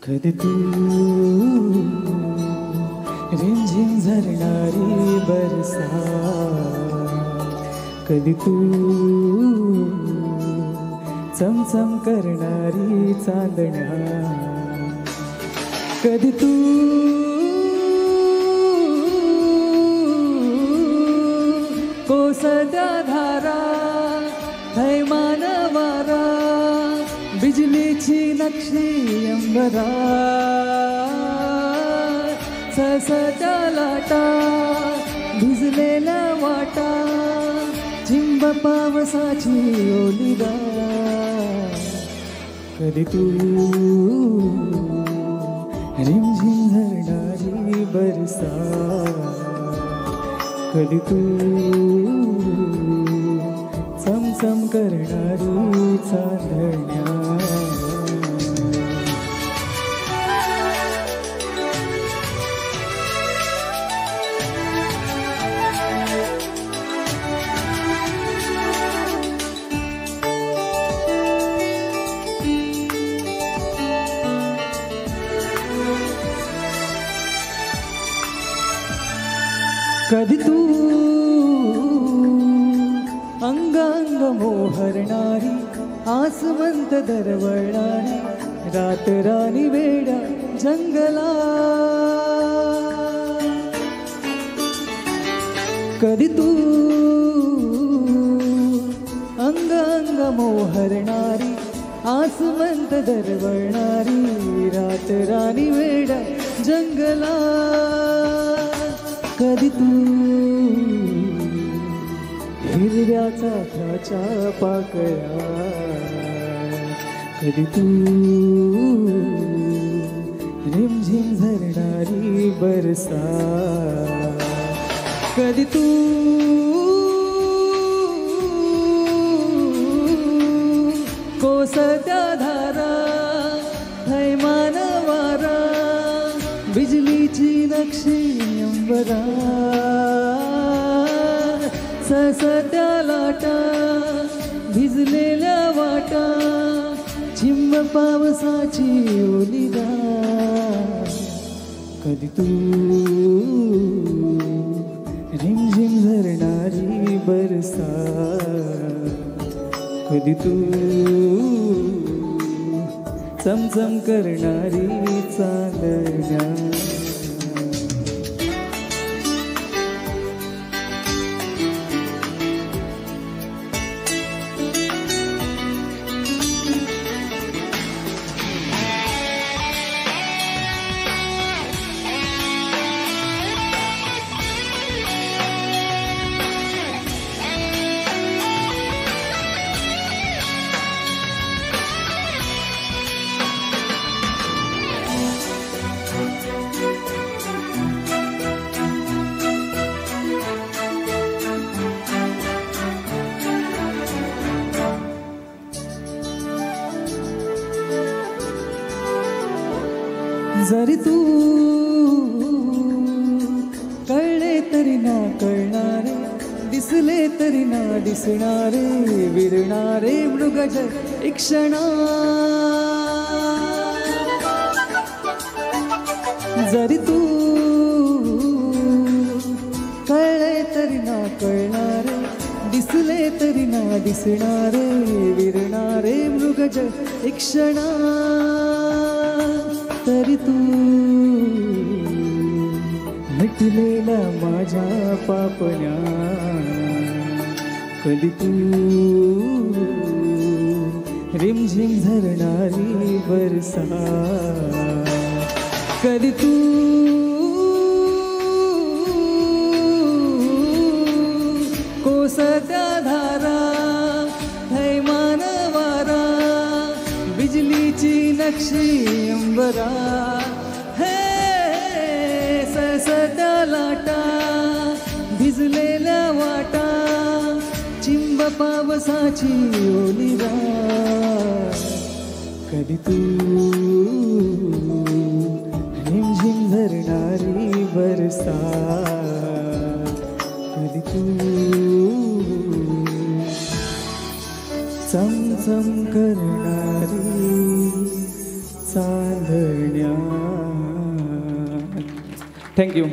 कधी तू रिमझिम झरणारी बरसात, कधी तू चमचम करणारी चांदण्या, कधी तू कोसळत्या धारा, थैमान वारा, बिजलीची नक्षी अंबरा, सळसळत्या लाटा, भिजलेल्या वाटा, चिंब पावसाची ओलीगार. कधी तू रिमझिम झरणारी बरसात, कधी तू चमचम करणारी चांदण्या. कधी तू अंग अंग मोहरणारी, आसमंत दरवळणारी, रात राणी वेड्या जंगला. कधी तू अंग अंग मोहरणारी, आसमंत दरवळणारी, रात राणी वेड्या जंगला. कधी तू हिरव्या चाफ्याच्या पाकळ्या, कधी तू रिमझिम झरणारी बरसात, कधी तू कोसळत्या धारा, थैमान वारा, बिजलीची नक्षी अंबरा, सळसळत्या लाटा, भिजलेल्या वाटा, चिंब पावसाची ओलीगार. कधी तू रिमझिम झरणारी बरसात, कधी तू चमचम करणारी चांदण्या. जरी तू कळले तरी ना कळणारे, दिसले तरी ना दिसणारे, विरणारे मृगज एक क्षणा. जरी तू कळले तरी ना कळणारे, दिसले तरी ना दिसणारे, विरणारे मृगज एक क्षणा. तरी तू मिटलेला माझ्या पापण्या, कधी तू रिमझिम झरणारी बरसात, कधी तू कोसळत्या धारा, थैमान वारा, बिजलीची नक्षी अंबरा, हे सळसळत्या लाटा, भिजलेल्या वाटा, चिंब पावसाची ओलीगार. कधी तू रिमझिम झरणारी बरसात, कधी तू चमचम करणारी चांदण्यात. थँक्यू.